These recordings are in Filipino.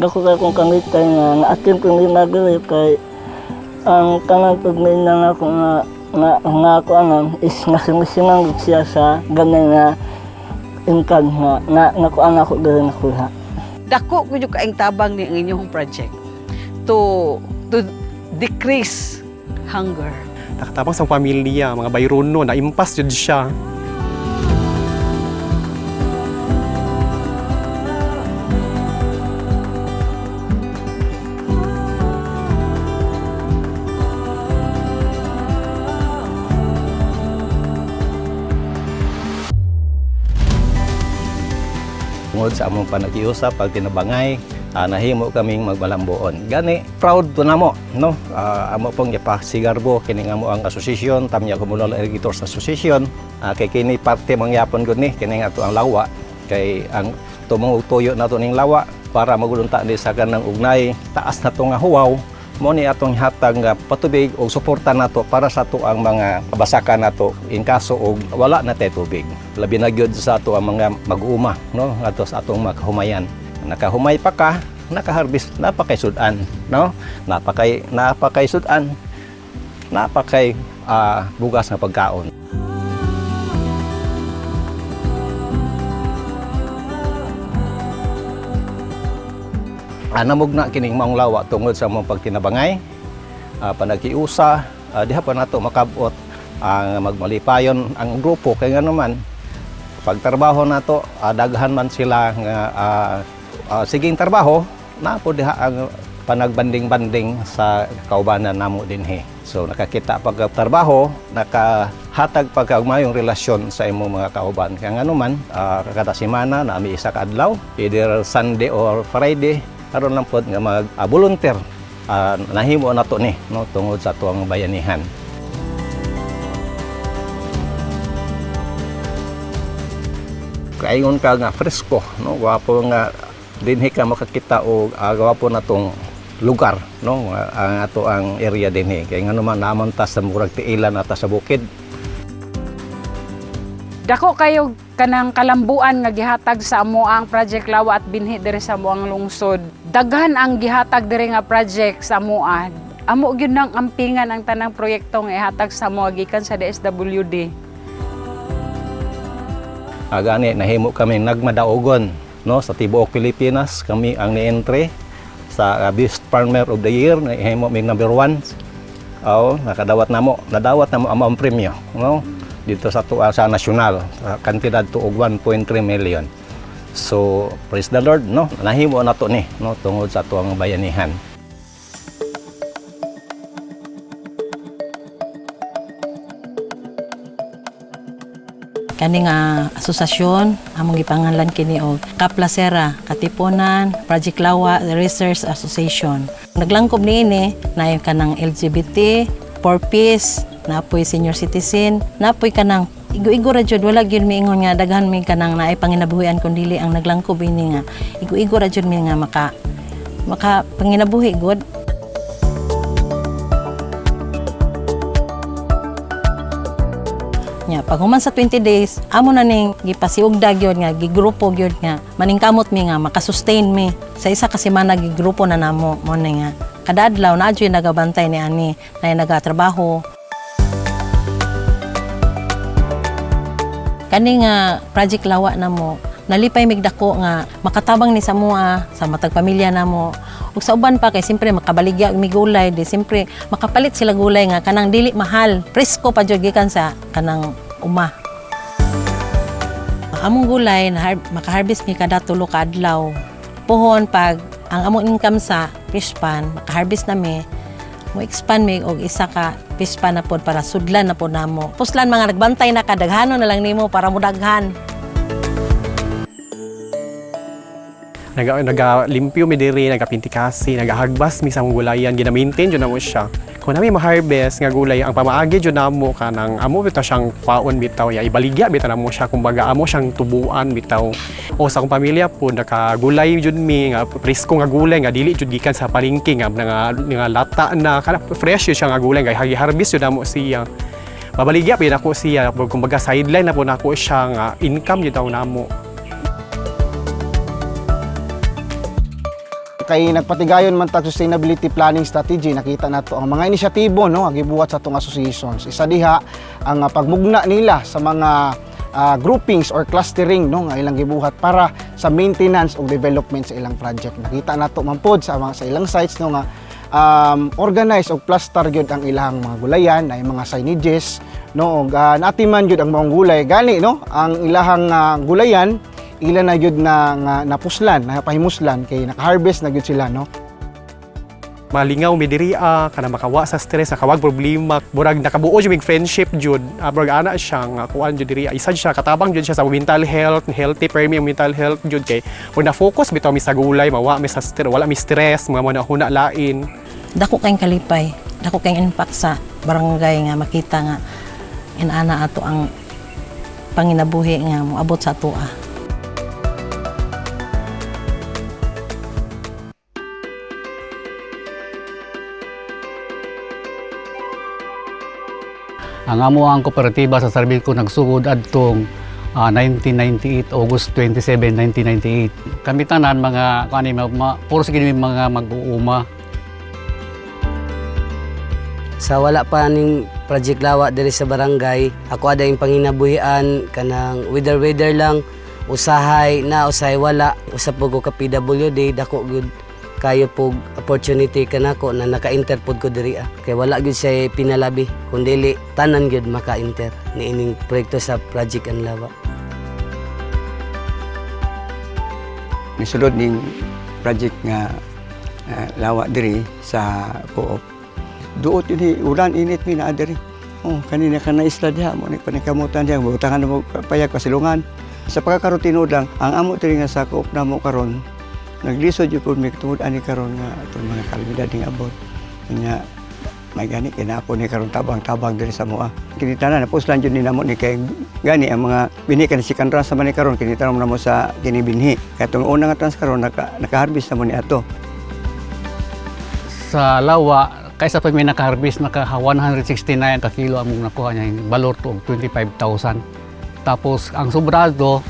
dako kay kong kangitay nga naatim kong ginagawin kay ang kanang pagmin na ako nga ako anang is nasingisingang siya sa ganay nga income nga kuan ako diri nakuha. Dako ko yung kaing tabang ni ang inyong project to decrease hunger. Nakatabang sa pamilya, mga bayrono, na-impas yun siya. Tungod sa among panagiusap pag tinabangay, nahimo kaming magmalambuon. Gani proud po namo, no? Amo pong gipasigarbo kini nga mo ang association, Tamya Communal Irrigators Association. Kay kini parte mangyapon gud ni kini nga ato ang lawa kay ang tumong tuyo nato ning lawa para magulunta ni sa kanang ugnay taas na to nga huwaw. Mo ni atong hatag nga patubig o suporta nato para sa ato ang mga kabasakan nato in kaso og wala na tay tubig. Labi na gyud sa ato ang mga mag-uuma, no? Ato sa atong makahumayan. Nakahumay pa ka, nakaharvest, napakay sudan, no? Napakay sudan, napakay bugas na pagkaon. Namog na kining maong lawa tungod sa mong pagtinabangay, panagiusa, diha pa nato makabot ang magmalipayon ang grupo kay nga naman pagtrabaho nato daghan man sila nga siging trabaho na po diha ang panagbanding-banding sa kaubanan namo dinhi. So nakakita pagtrabaho, nakahatag pagkagmayong relasyon sa imong mga kauban. Kaya nga naman kada semana na may isa ka adlaw, either Sunday or Friday, karon lang po nga mag-volunteer. Nahimo na to ni, no, tungod sa tuwang bayanihan. Kaingon ka nga fresko, no, wapo nga dinhi ka makakita og gawapo na tong lugar, no, ang ato ang area dinhi. Kay nga naman naman ta sa murag tiilan ata sa bukid. Dako kayo kanang kalambuan nga gihatag sa amo ang Project Lawa at Binhi diri sa amoang lungsod. Daghan ang gihatag diri nga project sa amoa. Amo gyud nang ampingan ang tanang proyekto nga ihatag sa amo gikan sa DSWD. Gani nahimo kami nagmadaogon, no, sa tibuok Pilipinas. Kami ang ni-entry sa Best Farmer of the Year, nahimo mig number 1. Nadawat namo ang premyo, no, dito sa sa nasyonal, kantidad to og 1.3 million. So praise the Lord, no, nahimo na to ni, no, tungod sa tuwang bayanihan. Kani nga asosasyon among gipangalan kini og Kaplasera Katipunan Project Lawa Research Association. Naglangkob niini na kanang LGBT, for peace, napoy senior citizen, napoy kanang igo-igo ra jud, wala gyud miingon nga daghan mi kanang naay panginabuhian kun dili ang naglangkob ini nga igo-igo ra jud mi nga maka panginabuhi gud. Pag human sa 20 days, amo na ning gipasiugda gyud nga gigrupo gyud nga maningkamot mi nga makasustain mi sa isa ka semana gigrupo na namo mo nga kada adlaw na adyo nagabantay ni ani na nagatrabaho. Kani nga Project Lawa namo nalipay mig dako nga makatabang ni sa mua sa matag pamilya namo. Ug sa uban pa kay simpre makabaligya mi gulay, di simpre makapalit sila gulay nga kanang dili mahal, presko pa jud gikan sa kanang uma. Among gulay na makaharvest mi kada 3 ka adlaw. Puhon pag ang among income sa fish pan, makaharvest nami, mo expand mi og isa ka fish pan na pod para sudlan na pod namo. Puslan mga nagbantay na kadaghanon na lang nimo para mudaghan. Nagalimpyo mi diri, nagapintikasi, nagahagbas mi sa among gulayan, gina-maintain jud namo siya. Kung nami ma-harvest nga gulay, ang pamaagi jud namo kanang amo bitaw siyang paon bitaw ya ibaligya bitaw namo siya, kumbaga amo siyang tubuan bitaw. O sa akong pamilya po nakagulay jud mi nga presko nga gulay nga dili jud gikan sa palengke nga nga lata na kana fresh siya nga gulay nga harvest jud namo siya. Babaligya pid ako siya, kumbaga sideline na po nako siya nga income jud daw namo. kay nagpatigayon man tag sustainability planning strategy, nakita nato ang mga inisyatibo no nga gibuhat sa atong associations. Isa diha ang pagmugna nila sa mga groupings or clustering no nga ilang gibuhat para sa maintenance o development sa ilang project. Nakita nato man pod sa ilang sites no nga organize o cluster gyud ang ilang mga gulayan, ay mga signages no, ug naatiman gyud ang mga gulay gani no, ang ilahang gulayan ila na gyud na napuslan, napahimuslan kay naka-harvest na gyud sila no. Malingaw mi diri kana makawa sa stress, nakawag problema, murag nakabuo jud mig friendship jud. Murag ana siya nga kuan jud diri, isa siya katabang jud siya sa mental health, healthy premium mental health jud kay ug na-focus bitaw mi sa gulay, mawa mi sa stress, wala mi stress, mga mo na huna lain. Dako kayong kalipay, dako kayong impact sa barangay nga makita nga inana ato ang panginabuhi nga moabot sa atoa. Ang amo ang kooperatiba sa Sarbilco nagsugod adtong 1998, August 27, 1998. Kami tanan mga puro sige mga mag-uuma. Sa wala pa ning project lawa diri sa barangay, ako ada yung panginabuhian kanang weather lang, usahay na usahay wala, usap ko ka PWD dako gyud kayo pog opportunity kanako na naka-enter pod ko diri kay wala gyud siya pinalabi kundi tanan gyud maka-enter niining proyekto sa Project ang Lawa. Nisulod ning project nga lawa diri sa co-op. Duot ini ulan init mi na diri. Oh, kanina ka na isla diha mo ni panikamutan diha butangan mo payag pasilungan. Sa pagkakarotinod lang ang amo diri nga sa co-op namo karon naglisod yun po may tungod ani karon nga itong mga kalamidad ng abot. Kanya may gani kinapo ni karon tabang-tabang diri sa mua. Kinitana na puslan yun ni namo ni kay gani ang mga binhi kan si kanra sa man ni karon kinitana namo sa kinibinhi. Kaya itong una nga trans karon naka-harvest na mo ni ato. Sa lawa kaysa pa may naka-harvest naka 169 ka kilo among nakuha niya balor to 25,000. Tapos ang sobrado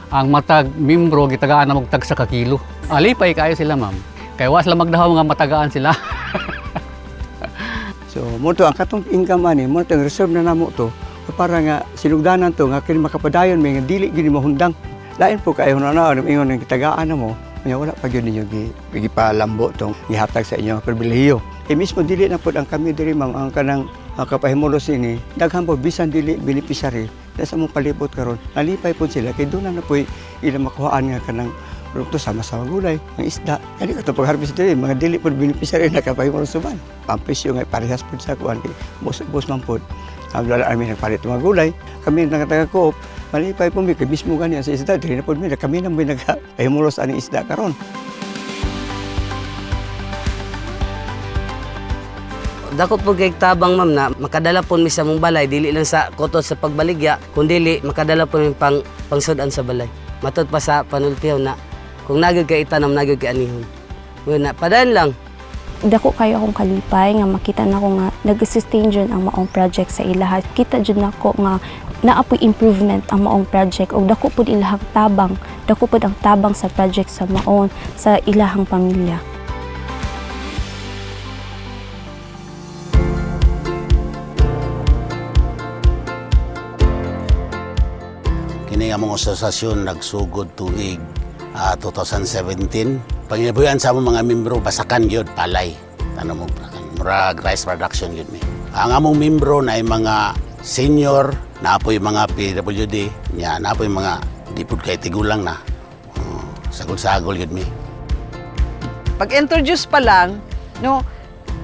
ang matag membro gitagaan na magtag sa kakilo. Alipay kayo sila ma'am. Kaya was lang magdahaw mga matagaan sila. So mo to ang katong income ani mo to reserve na namo to para nga sinugdanan to nga kini makapadayon may nga dili gini mahundang. Lain po kayo na ingon ng gitagaan na mo. Nya wala pa gyud ninyo gipalambo tong gihatag sa inyo pribilehiyo. Mismo dili na pud ang kami diri ma'am ang kanang kapahimulos ini daghan po bisan dili beneficiary sa mong palibot karon nalipay po sila kay doon na po ilang makuhaan nga kanang produkto sama-sama gulay ang isda kani kato pag-harvest diri mga dili po beneficiary na kapahimulos suban pampresyo nga parehas po sa kuan kay bus man po ang wala amin nagpalit mga gulay kami taga-coop malipay po mi kay mismo gani sa isda diri na po mi kami nang may nagapahimulos ani isda karon. Dako po kay tabang ma'am na makadala po mi sa mong balay dili lang sa kotot sa pagbaligya kundi makadala po mi pangsudan sa balay. Matud pa sa panultihaw na kung nagyud kay itanam nagyud kay anihon. Wala padayon lang. Dako kayo akong kalipay nga makita nako nga nag-sustain jud ang maong project sa ilaha. Kita jud nako nga naapoy improvement ang maong project ug dako pud ilahang tabang. Dako pud ang tabang sa project sa maong sa ilahang pamilya. Kini nga mong asosasyon nagsugod tuig 2017. Panginabuhian sa among mga membro basakan gyud palay. Tanong mo murag rice production gyud mi. Ang among membro na mga senior naapoy mga PWD nya naapoy mga di pud kay tigulang na. Sagol-sagol gyud mi. Pag-introduce pa lang, no,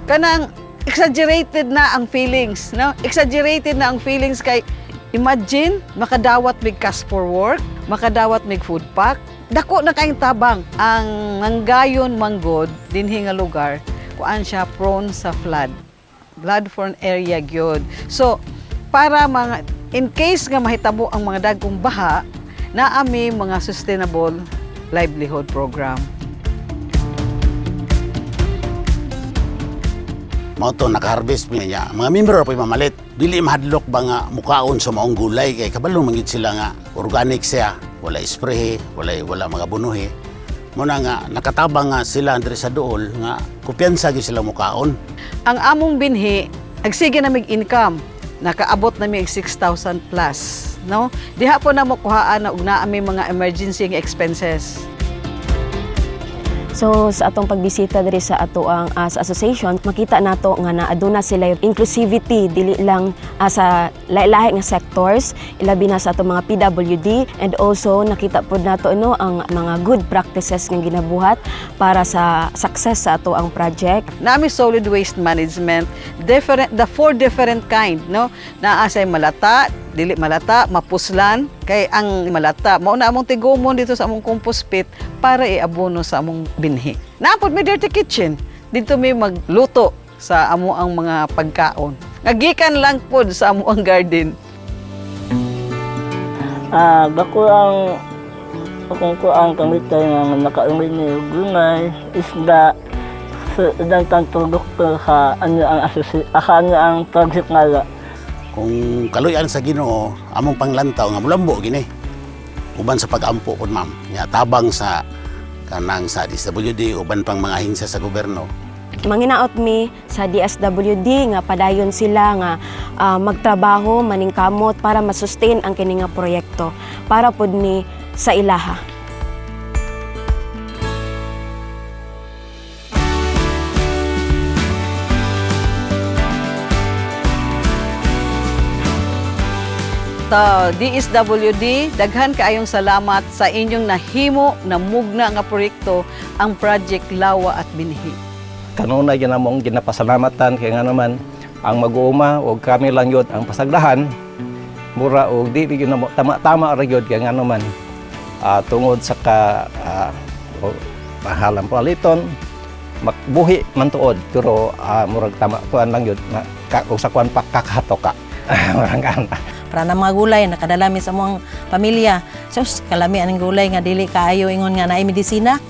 kanang exaggerated na ang feelings, no? Exaggerated na ang feelings kay imagine, makadawat mig cash for work, makadawat mig food pack. Dako na kayong tabang. Ang nanggayon manggod, dinhi nga lugar, kuan siya prone sa flood. Flood-prone area gyud. So, para mga, in case nga mahitabo ang mga dagkong baha, naami mga sustainable livelihood program. Mao to naka-harvest mi niya. Mga membro pa mamalit. Dili mahadlok ba nga mukaon sa maong gulay kay kabalo mangit sila nga organic siya, wala spray, wala mga bunuhi. Muna nga nakatabang nga sila diri sa duol nga kumpiyansa gyud sila mukaon. Ang among binhi, agsige na mig income, nakaabot na mig 6,000 plus, no? Diha po na mo kuhaan na og naa may mga emergency expenses. So sa atong pagbisita diri sa atoang sa association, makita nato nga naaduna sila yung inclusivity dili lang sa lahi-lahi nga sectors, ilabi na sa atong mga PWD, and also nakita pod nato ang mga good practices nga ginabuhat para sa success sa atoang project. Nami solid waste management, the 4 different kind, no? Naa say malata, dili malata, mapuslan, kay ang malata mao na among tigumon dito sa among compost pit para iabono sa among binhi. Napod may dirty kitchen, dito may magluto sa amo ang mga pagkaon. Ngagikan lang pod sa amo ang garden. Bako ang kung ang kamitay nga nakaungin ni gulay, isda, sa tantulok ka ano ang project nga. Kung kaluyan sa Ginoo, among panglantaw nga mulambo gini. Uban sa pag-ampo pod ma'am, nya tabang sa kanang sa DSWD uban pang mga ahensya sa gobyerno. Manginaot mi sa DSWD nga padayon sila nga magtrabaho maningkamot para masustain ang kini nga proyekto para pod ni sa ilaha. Ta DSWD, daghan kaayong salamat sa inyong nahimo na mugna nga proyekto ang Project Lawa at Binhi. Kanunay gyud namong ginapasalamatan kay nga naman ang mag-uuma og kami lang yun ang pasagdahan mura og di gyud namo tama ra gyud kay nga naman tungod sa pahalang paliton makbuhi man tuod pero murag tama kuan lang yun og sa kuan pakakatok ka murag ana para na mga gulay nakadalami sa among pamilya. Sus, kalami aning gulay nga dili kaayo ingon nga naay medisina.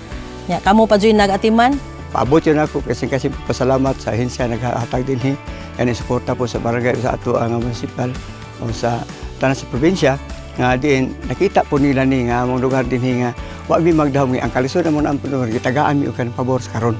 Nya kamo pa joy nagatiman. Paabot yun ako kasi pasalamat sa ahensya naghatag dinhi. Yan suporta po sa barangay sa ato ang municipal o sa tanan sa probinsya nga diin nakita po nila ni nga among lugar dinhi nga wa mi magdahom ang kalisod amon ang lugar gitagaan mi og kanang pabor sa karon.